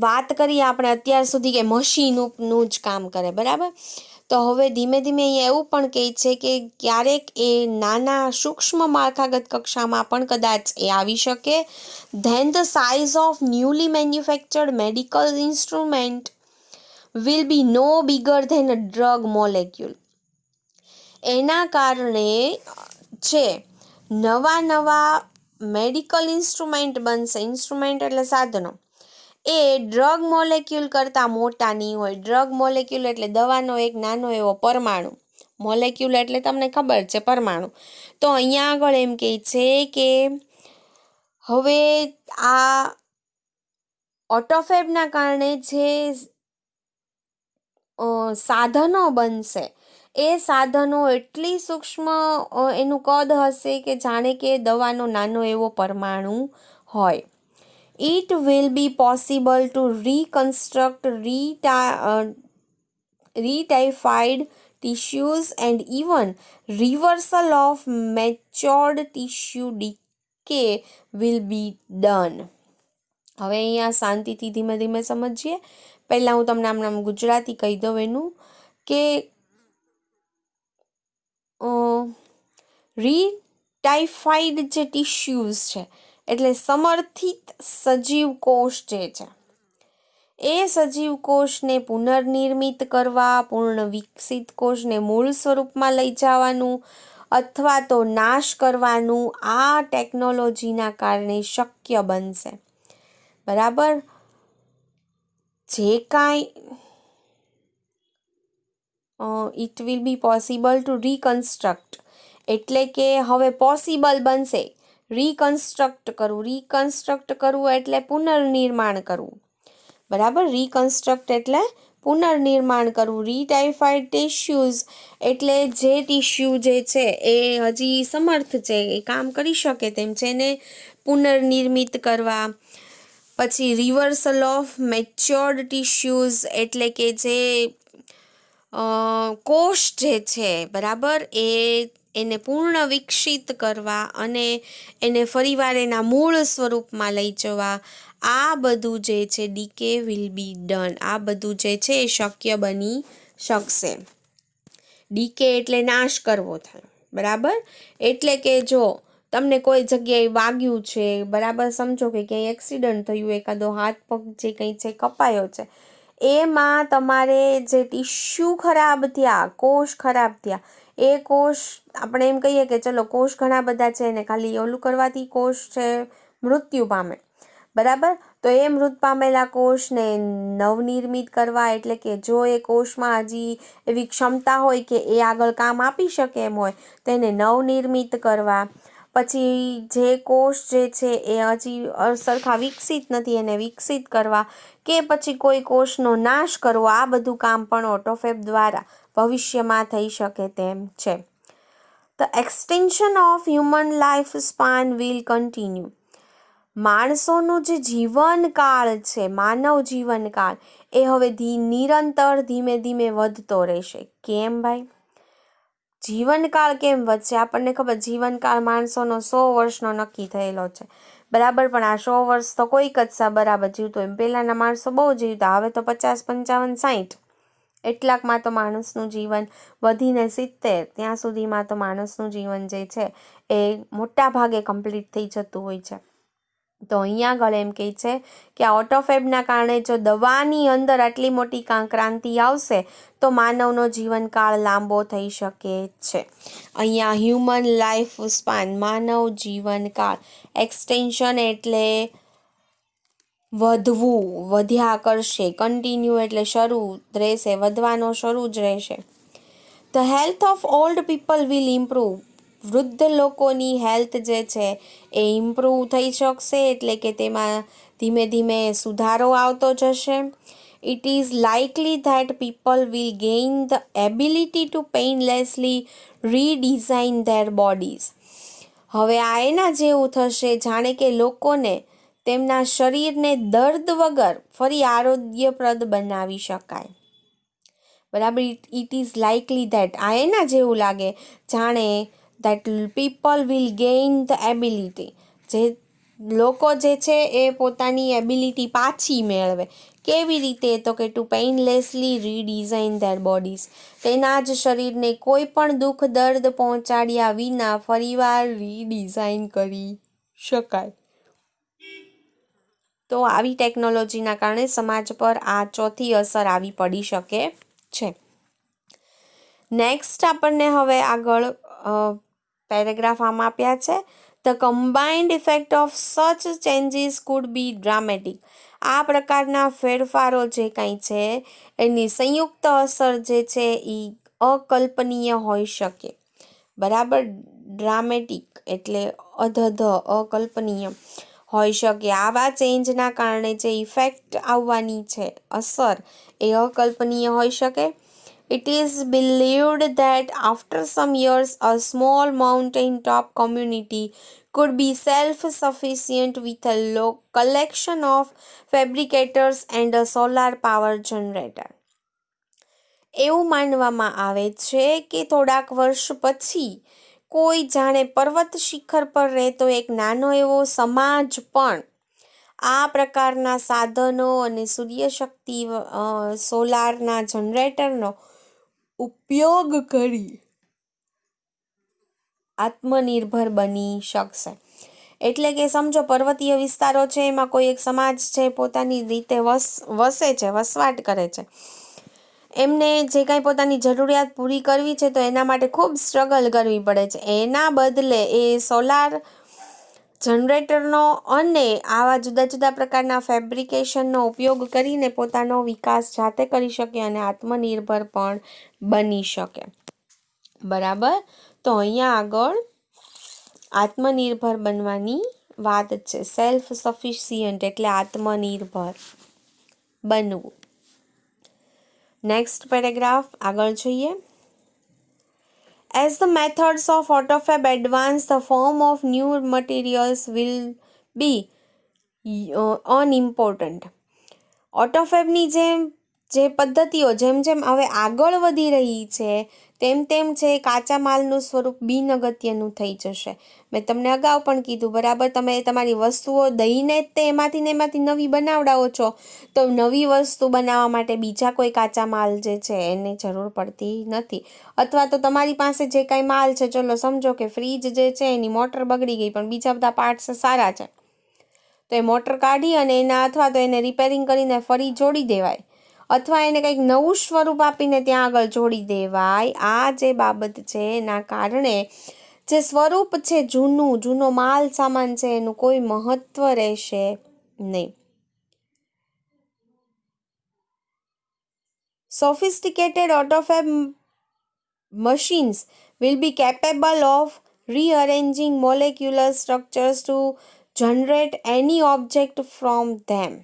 વાત કરીએ આપણે અત્યાર સુધી કે મશીનનું જ કામ કરે, બરાબર, તો હવે ધીમે ધીમે અહીંયા એવું પણ કહે છે કે ક્યારેક એ નાના સૂક્ષ્મ માળખાગત કક્ષામાં પણ કદાચ એ આવી શકે. Then the size of newly manufactured medical instrument will be no bigger than a drug molecule. એના કારણે છે નવા મેડિકલ ઇન્સ્ટ્રુમેન્ટ બનશે. ઇન્સ્ટ્રુમેન્ટ એટલે સાધનો, એ ડ્રગ મોલેક્યુલ કરતાં મોટા નહીં હોય. ડ્રગ મોલેક્યુલ એટલે દવાનો એક નાનો એવો પરમાણુ, મોલેક્યુલ એટલે તમને ખબર છે પરમાણુ. તો અહીંયા આગળ એમ કહે છે કે હવે આ ઓટોફેબના કારણે જે સાધનો બનશે એ સાધનો એટલી સૂક્ષ્મ એનું કદ હશે કે જાણે કે દવાનો નાનો એવો પરમાણુ હોય. It will be possible to reconstruct retypified tissues and even reversal of matured tissue decay will be done. હવે અહીંયા શાંતિથી ધીમે ધીમે સમજીએ. પહેલાં હું તમને આમ ગુજરાતી કહી દઉં એનું કે રીટાઇફાઈડ જે ટિશ્યુઝ છે એટલે સમર્થિત સજીવ કોષ જે છે એ સજીવ કોષને પુનર્નિર્મિત કરવા, પૂર્ણ વિકસિત કોષને મૂળ સ્વરૂપમાં લઈ જવાનું અથવા તો નાશ કરવાનું આ ટેકનોલોજીના કારણે શક્ય બનશે. બરાબર. જે કાંઈ it will be possible to reconstruct, એટલે કે હવે પોસિબલ બનશે રિકન્સ્ટ્રક્ટ કરવું એટલે પુનર્નિર્માણ કરવું. બરાબર. રિકન્સ્ટ્રક્ટ એટલે પુનર્નિર્માણ કરવું. રીટાઇફાઈડ ટિશ્યુઝ એટલે જે ટિશ્યુ જે છે એ હજી સમર્થ છે, એ કામ કરી શકે તેમ છે, એને પુનર્નિર્મિત કરવા. પછી રિવર્સલ ઓફ મેચ્યોર્ડ ટિશ્યુઝ એટલે કે જે કોષ જે છે, બરાબર, એને પૂર્ણ વિકસિત કરવા અને એને ફરીવાર એના મૂળ સ્વરૂપમાં લઈ જવા. આ બધું જે છે ડીકે વિલ બી ડન, આ બધું જે છે એ શક્ય બની શકશે. ડીકે એટલે નાશ કરવો થાય. બરાબર. એટલે કે જો તમને કોઈ જગ્યાએ વાગ્યું છે, બરાબર, સમજો કે ક્યાંય એક્સિડન્ટ થયું, એકાદો હાથ પગ જે કંઈ છે કપાયો છે, એમાં તમારે જે ટિશ્યુ ખરાબ થયા, કોષ ખરાબ થયા, એ કોષ આપણે એમ કહીએ કે ચલો કોષ ઘણા બધા છે ને ખાલી ઓલું કરવાથી કોષ છે મૃત્યુ પામે. બરાબર. તો એ મૃત પામેલા કોષને નવનિર્મિત કરવા, એટલે કે જો એ કોષમાં હજી એવી ક્ષમતા હોય કે એ આગળ કામ આપી શકે એમ હોય તો એને નવનિર્મિત કરવા. પછી જે કોષ જે છે એ હજી સરખા વિકસિત નથી એને વિકસિત કરવા, કે પછી કોઈ કોષનો નાશ કરવો. આ બધું કામ પણ ઓટોફેબ દ્વારા ભવિષ્યમાં થઈ શકે તેમ છે. The extension of human lifespan will continue. માણસોનું જે જીવનકાળ છે, માનવ જીવનકાળ, એ હવે નિરંતર ધીમે ધીમે વધતો રહેશે. કેમ ભાઈ? જીવનકાળ કેમ વધશે? આપણને ખબર, જીવનકાળ માણસોનો 100 વર્ષનો નક્કી થયેલો છે. બરાબર. પણ આ 100 વર્ષ તો કોઈક જ બરાબર જીવતો હોય. પહેલાંના માણસો બહુ જીવતા, હવે તો 50, 55, 60 એટલાકમાં તો માણસનું જીવન વધીને 70 ત્યાં સુધીમાં તો માણસનું જીવન જે છે એ મોટા ભાગે કમ્પ્લીટ થઈ જતું હોય છે. તો અહીંયા આગળ એમ કહે છે કે આ ઓટોફેબના કારણે જો દવાની અંદર આટલી મોટી ક્રાંતિ આવશે તો માનવનો જીવનકાળ લાંબો થઈ શકે છે. અહીંયા હ્યુમન લાઈફ સ્પાન, માનવ જીવનકાળ, એક્સટેન્શન એટલે વધવું, વધ્યા કરશે. કન્ટિન્યુ એટલે શરૂ રહેશે, વધવાનો શરૂ જ રહેશે. The health of old people will improve. વૃદ્ધ લોકોની હેલ્થ જે છે એ ઇમ્પ્રૂવ થઈ શકશે, એટલે કે તેમાં ધીમે ધીમે સુધારો આવતો જશે. It is likely that people will gain the ability to painlessly redesign their bodies. હવે આ એના જેવું થશે જાણે કે લોકોને તેમના શરીરને દર્દ વગર ફરી આરોગ્યપ્રદ બનાવી શકાય. બરાબર. ઇટ ઇઝ લાઇકલી ધેટ, આ એના જેવું લાગે જાણે that people will gain the ability, જે લોકો જે છે એ પોતાની એબિલિટી પાછી મેળવે. કેવી રીતે? તો કે two painlessly redesign their bodies, તેના જ શરીરને કોઈ પણ દુઃખ દર્દ પહોંચાડ્યા વિના ફરીવાર રીડિઝાઇન કરી શકાય. તો આવી ટેકનોલોજીના કારણે સમાજ પર આ ચોથી અસર આવી પડી શકે છે. નેક્સ્ટ આપણને હવે આગળ પેરેગ્રાફ આમાં આપ્યા છે. ધ કમ્બાઇન્ડ ઇફેક્ટ ઓફ સચ ચેન્જીસ કુડ બી ડ્રામેટિક. આ પ્રકારના ફેરફારો જે કાંઈ છે એની સંયુક્ત અસર જે છે એ અકલ્પનીય હોઈ શકે. બરાબર. ડ્રામેટિક એટલે અકલ્પનીય હોઈ શકે. આવા ચેન્જના કારણે જે ઇફેક્ટ આવવાની છે, અસર, એ અકલ્પનીય હોઈ શકે. It is believed that after some years, a small mountain-top community could be self-sufficient with a low collection of fabricators and a solar power generator. એવું માનવામાં આવે છે કે થોડાક વર્ષ પછી કોઈ જાણે પર્વત શિખર પર રહેતો એક નાનો એવો સમાજ પણ આ પ્રકારના સાધનો અને સૂર્યશક્તિ સોલારના જનરેટરનો ઉપયોગ કરી આત્મનિર્ભર બની શકશે. એટલે કે સમજો પર્વતીય વિસ્તારો છે, એમાં કોઈ એક સમાજ છે, પોતાની રીતે વસે છે, વસવાટ કરે છે. એમને જે કાંઈ પોતાની જરૂરિયાત પૂરી કરવી છે તો એના માટે ખૂબ સ્ટ્રગલ કરવી પડે છે. એના બદલે એ સોલાર જનરેટરનો અને આવા જુદા જુદા પ્રકારના ફેબ્રિકેશનનો ઉપયોગ કરીને પોતાનો વિકાસ જાતે કરી શકે અને આત્મનિર્ભર પણ બની શકે. બરાબર. તો અહીંયા આગળ આત્મનિર્ભર બનવાની વાત છે. સેલ્ફ સફિશિયન્ટ એટલે આત્મનિર્ભર બનવું. નેક્સ્ટ પેરેગ્રાફ આગળ જોઈએ. As the methods of AutoFab advance, the form of new materials will be unimportant. AutoFabની જે પદ્ધતિઓ જેમ જેમ હવે આગળ વધી રહી છે તેમ તેમ છે કાચા માલનું સ્વરૂપ બિનઅગત્યનું થઈ જશે. મેં તમને અગાઉ પણ કીધું, બરાબર. તમે તમારી વસ્તુઓ દઈને જ તે એમાંથી નવી બનાવડાવો છો, તો નવી વસ્તુ બનાવવા માટે બીજા કોઈ કાચા માલ જે છે એની જરૂર પડતી નથી. અથવા તો તમારી પાસે જે કાંઈ માલ છે, ચલો સમજો કે ફ્રીજ જે છે એની મોટર બગડી ગઈ પણ બીજા બધા પાર્ટ્સ સારા છે, તો એ મોટર કાઢી અને અથવા તો એને રિપેરિંગ કરીને ફરી જોડી દેવાય, અથવા એને કંઈક નવું સ્વરૂપ આપીને ત્યાં આગળ જોડી દેવાય. આ જે બાબત છે એના કારણે જે સ્વરૂપ છે જૂનો માલ સામાન છે એનું કોઈ મહત્વ રહેશે નહીં. Sophisticated AutoFab machines will be capable of rearranging molecular structures to generate any object from them.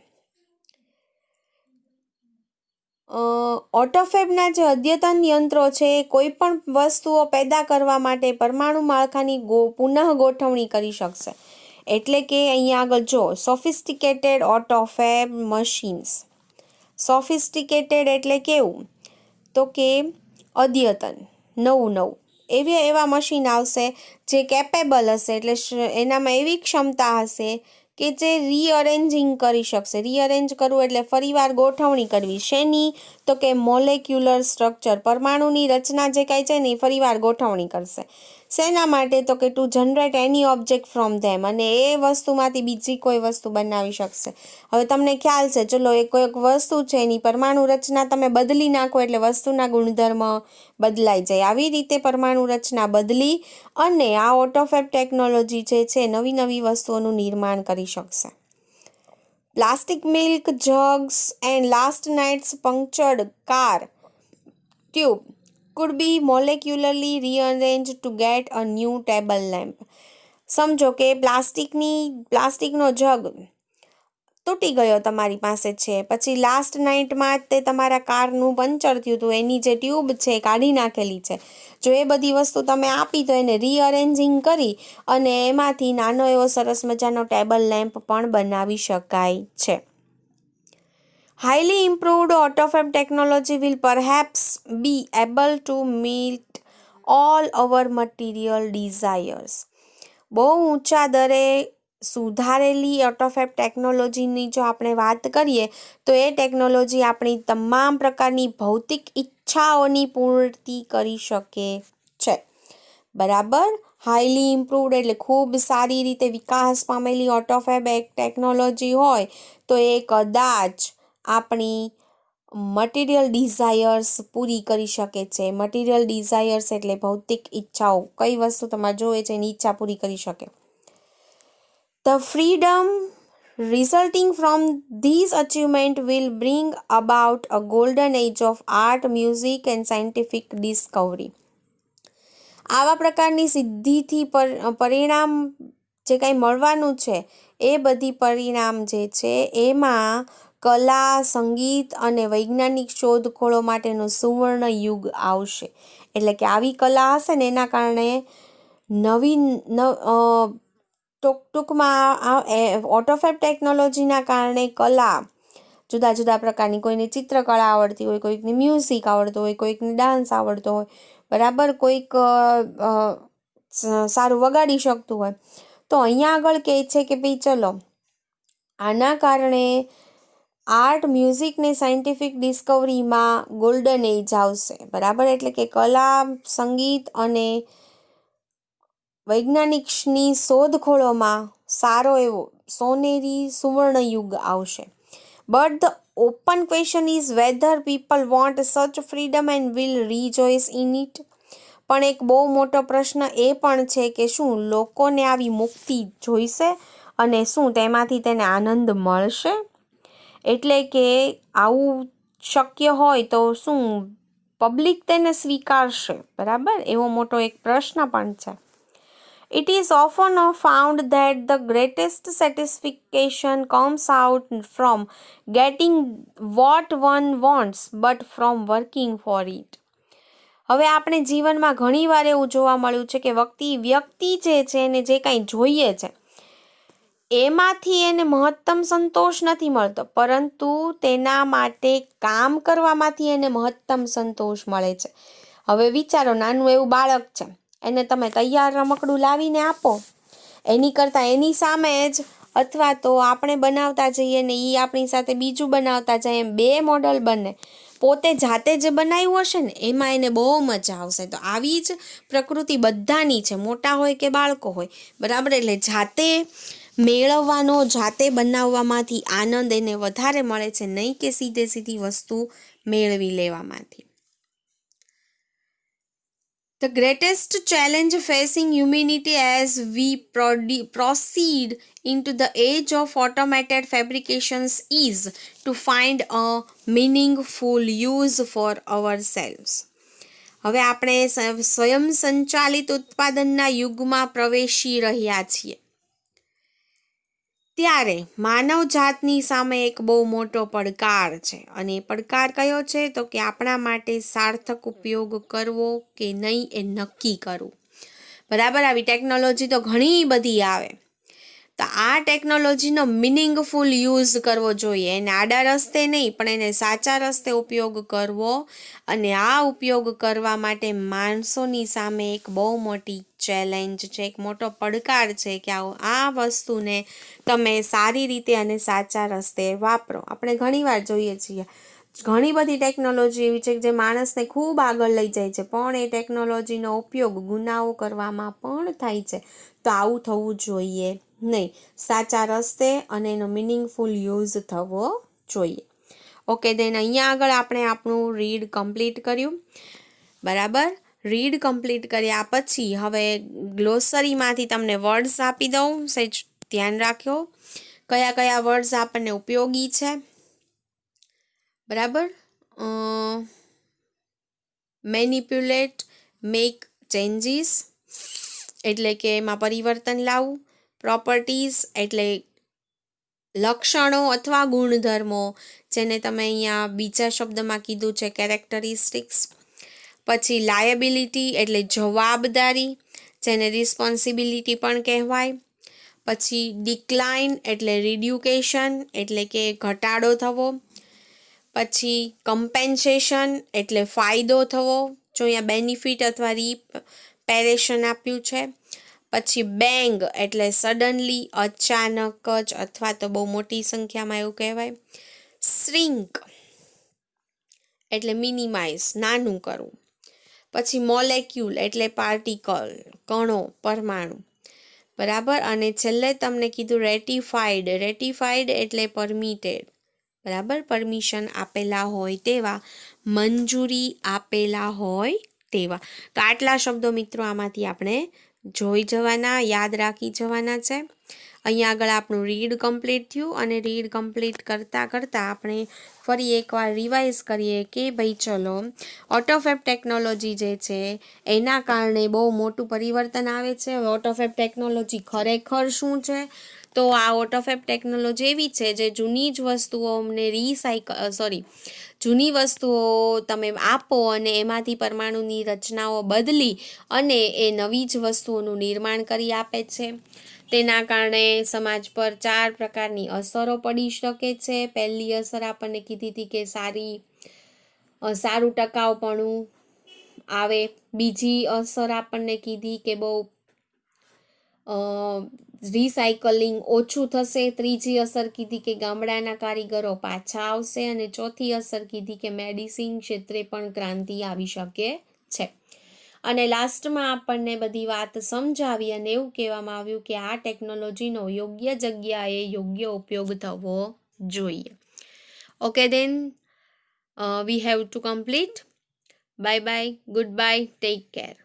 ઓટોફેબના જે અદ્યતન યંત્રો છે એ કોઈ પણ વસ્તુઓ પેદા કરવા માટે પરમાણુ માળખાની પુનઃ ગોઠવણી કરી શકશે. એટલે કે અહીંયા આગળ જો સોફિસ્ટિકેટેડ ઓટોફેબ મશીન્સ. સોફિસ્ટિકેટેડ એટલે કેવું? તો કે અદ્યતન, નવું એવા મશીન આવશે જે કેપેબલ હશે, એટલે એનામાં એવી ક્ષમતા હશે કે જે રીઅરેન્જિંગ કરી શકશે. રીઅરેન્જ કરવું એટલે ફરીવાર ગોઠવણી કરવી. શેની? તો કે મોલેક્યુલર સ્ટ્રક્ચર, પરમાણુની રચના જે કાંઈ છે ને એ ફરીવાર ગોઠવણી કરશે. શેના માટે? તો કે to generate any object from them, અને એ વસ્તુમાંથી બીજી કોઈ વસ્તુ બનાવી શકશે. હવે તમને ખ્યાલ છે, ચલો એ કોઈક વસ્તુ છે એની પરમાણુ રચના તમે બદલી નાખો એટલે વસ્તુના ગુણધર્મ બદલાઈ જાય. આવી રીતે પરમાણુ રચના બદલી અને આ ઓટોફેબ ટેકનોલોજી જે છે નવી વસ્તુઓનું નિર્માણ કરી શકશે. Plastic milk jugs and last night's punctured car tube could be molecularly rearranged to get a new table lamp. સમજો કે પ્લાસ્ટિકનો જગ તૂટી ગયો તમારી પાસે છે, પછી લાસ્ટ નાઇટમાં તે તમારા કારનું પંચર થયું હતું, એની જે ટ્યુબ છે કાઢી નાખેલી છે. જો એ બધી વસ્તુ તમે આપી તો એને રીઅરેન્જિંગ કરી અને એમાંથી નાનો એવો સરસ મજાનો ટેબલ લેમ્પ પણ બનાવી શકાય છે. Highly improved AutoFab technology will perhaps be able to meet all our material desires. બહુ ઊંચા દરે સુધારેલી ઓટોફેબ ટેકનોલોજીની જો આપણે વાત કરીએ તો એ ટેકનોલોજી આપણી તમામ પ્રકારની ભૌતિક ઈચ્છાઓની પૂર્તિ કરી શકે છે. બરાબર. હાઈલી ઇમ્પ્રુવડ એટલે ખૂબ સારી રીતે વિકાસ પામેલી ઓટોફેબ એક ટેકનોલોજી હોય તો એ કદાચ આપણી મટીરિયલ ડિઝાયર્સ પૂરી કરી શકે છે. મટીરિયલ ડિઝાયર્સ એટલે ભૌતિક ઈચ્છાઓ, કઈ વસ્તુ તમારે જોઈએ છે એની ઈચ્છા પૂરી કરી શકે. The freedom resulting from these achievements will bring about a golden age of art, music and scientific discovery. આવા પ્રકારની સિદ્ધિથી પરિણામ જે કાંઈ મળવાનું છે એ બધી પરિણામ જે છે એમાં કલા, સંગીત અને વૈજ્ઞાનિક શોધખોળો માટેનો સુવર્ણ યુગ આવશે. એટલે કે આવી કલા હશે ને એના કારણે ટૂંકમાં ઓટોફેબ ટેકનોલોજીના કારણે કલા, જુદા જુદા પ્રકારની, કોઈને ચિત્રકળા આવડતી હોય, કોઈકને મ્યુઝિક આવડતું હોય, કોઈકને ડાન્સ આવડતો હોય, બરાબર, કોઈક સારું વગાડી શકતું હોય. તો અહીંયા આગળ કહે છે કે ભાઈ ચલો આના કારણે આર્ટ, મ્યુઝિક ને સાયન્ટિફિક ડિસ્કવરીમાં ગોલ્ડન એજ આવશે, બરાબર. એટલે કે કલા, સંગીત અને વૈજ્ઞાનિકની શોધખોળોમાં સારો એવો સોનેરી સુવર્ણ યુગ આવશે. But the open question is whether people want such freedom and will rejoice in it. પણ એક બહુ મોટો પ્રશ્ન એ પણ છે કે શું લોકોને આવી મુક્તિ જોઈશે અને શું તેમાંથી તેને આનંદ મળશે? એટલે કે આવું શક્ય હોય તો શું પબ્લિક તેને સ્વીકારશે, બરાબર? એવો મોટો એક પ્રશ્ન પણ છે. It is often found that the greatest satisfaction comes out from getting what one wants, but from working for it. હવે આપણે જીવનમાં ઘણીવાર એવું જોવા મળ્યું છે કે વ્યક્તિ જે છે એને જે કાંઈ જોઈએ છે એમાંથી એને મહત્તમ સંતોષ નથી મળતો, પરંતુ તેના માટે કામ કરવામાંથી એને મહત્તમ સંતોષ મળે છે. હવે વિચારો, નાનું એવું બાળક છે, એને તમે તૈયાર રમકડું લાવીને આપો, એની કરતાં એની સામે જ અથવા તો આપણે બનાવતા જઈએ ને એ આપણી સાથે બીજું બનાવતા જાય, એમ 2 મોડલ બને, પોતે જાતે જે બનાવ્યું હશે ને એમાં એને બહુ મજા આવશે. તો આવી જ પ્રકૃતિ બધાની છે, મોટા હોય કે બાળકો હોય, બરાબર. એટલે જાતે મેળવવાનો, જાતે બનાવવામાંથી આનંદ એને વધારે મળે છે, નહીં કે સીધી વસ્તુ મેળવી લેવામાંથી. The greatest challenge facing humanity as we proceed into the age of automated fabrications is to find a meaningful use for ourselves. હવે આપણે સ્વયં સંચાલિત ઉત્પાદનના યુગમાં પ્રવેશી રહ્યા છીએ. ત્યારે માનવ જાતની સામે એક બહુ મોટો પડકાર છે, અને એ પડકાર કયો છે? તો કે આપણા માટે સાર્થક ઉપયોગ કરવો કે નહીં એ નક્કી કરવું, બરાબર. આવી ટેકનોલોજી તો ઘણી બધી આવે, તો આ ટેકનોલોજીનો મિનિંગફુલ યુઝ કરવો જોઈએ. એને આડા રસ્તે નહીં પણ એને સાચા રસ્તે ઉપયોગ કરવો, અને આ ઉપયોગ કરવા માટે માણસોની સામે એક બહુ મોટી ચેલેન્જ છે, એક મોટો પડકાર છે કે આ વસ્તુને તમે સારી રીતે અને સાચા રસ્તે વાપરો. આપણે ઘણીવાર જોઈએ છીએ ઘણી બધી ટેકનોલોજી એવી છે જે માણસને ખૂબ આગળ લઈ જાય છે, પણ એ ટેકનોલોજીનો ઉપયોગ ગુનાઓ કરવામાં પણ થાય છે. તો આવું થવું જોઈએ નહીં, સાચા રસ્તે અને એનો મિનિંગફુલ યુઝ થવો જોઈએ. ઓકે, દેન અહીંયા આગળ આપણે આપણું રીડ કમ્પ્લીટ કર્યું, બરાબર. રીડ કમ્પ્લીટ કર્યા પછી હવે ગ્લોસરીમાંથી તમને વર્ડ્સ આપી દઉં, સહેજ ધ્યાન રાખ્યો કયા કયા વર્ડ્સ આપણને ઉપયોગી છે, બરાબર. મેનિપ્યુલેટ, મેક ચેન્જીસ એટલે કે એમાં પરિવર્તન લાવવું, પ્રોપર્ટીઝ એટલે લક્ષણો અથવા ગુણધર્મો, જેને તમે અહીંયા બીજા શબ્દમાં કીધું છે કેરેક્ટરિસ્ટિક્સ. પછી લાયબિલિટી એટલે જવાબદારી, જેને રિસ્પોન્સિબિલિટી પણ કહેવાય. પછી ડિક્લાઇન એટલે રિડ્યુકેશન એટલે કે ઘટાડો થવો. પછી કમ્પેન્સેશન એટલે ફાયદો થવો, જો અહીંયા બેનિફિટ અથવા રીપેરેશન આપ્યું છે. પછી બેંગ એટલે સડનલી, અચાનક જ અથવા તો બહુ મોટી સંખ્યામાં એવું કહેવાય. શ્રિંક એટલે મિનિમાઇઝ, નાનું કરવું. પછી મોલેક્યુલ એટલે પાર્ટિકલ, કણો, પરમાણુ, બરાબર. અને છેલ્લે તમને કીધું રેટિફાઈડ એટલે પરમિટેડ, બરાબર. પરમિશન આપેલા હોય તેવા, મંજૂરી આપેલા હોય તેવા. તો આટલા શબ્દો મિત્રો આમાંથી આપણે જોઈ જવાના, યાદ રાખી જવાના છે. અહીંયા આગળ આપણું રીડ કમ્પ્લીટ થયું, અને રીડ કમ્પ્લીટ કરતાં આપણે ફરી એકવાર રિવાઇઝ કરીએ કે ભાઈ ચલો ઓટોફેબ ટેકનોલોજી જે છે એના કારણે બહુ મોટું પરિવર્તન આવે છે. હવે ઓટોફેબ ટેકનોલોજી ખરેખર શું છે? તો આ ઓટોફેબ ટેકનોલોજી એવી છે જે જૂની જ વસ્તુઓ અમને જૂની વસ્તુઓ તમે આપો અને એમાંથી પરમાણુની રચનાઓ બદલી અને એ નવી જ વસ્તુઓનું નિર્માણ કરી આપે છે. તેના કારણે સમાજ પર 4 પ્રકારની અસરો પડી શકે છે. પહેલી અસર આપણને કીધી હતી કે સારું ટકાઉપણું આવે. બીજી અસર આપણને કીધી કે બહુ રિસાયકલિંગ ઓછું થશે. ત્રીજી અસર કીધી કે ગામડાના કારીગરો પાછા આવશે. અને ચોથી અસર કીધી કે મેડિસિન ક્ષેત્રે પણ ક્રાંતિ આવી શકે છે. અને લાસ્ટમાં આપણને બધી વાત સમજાવી અને એવું કહેવામાં આવ્યું કે આ ટેકનોલોજીનો યોગ્ય જગ્યાએ યોગ્ય ઉપયોગ થવો જોઈએ. Okay then we have to complete. Bye bye, goodbye, take care.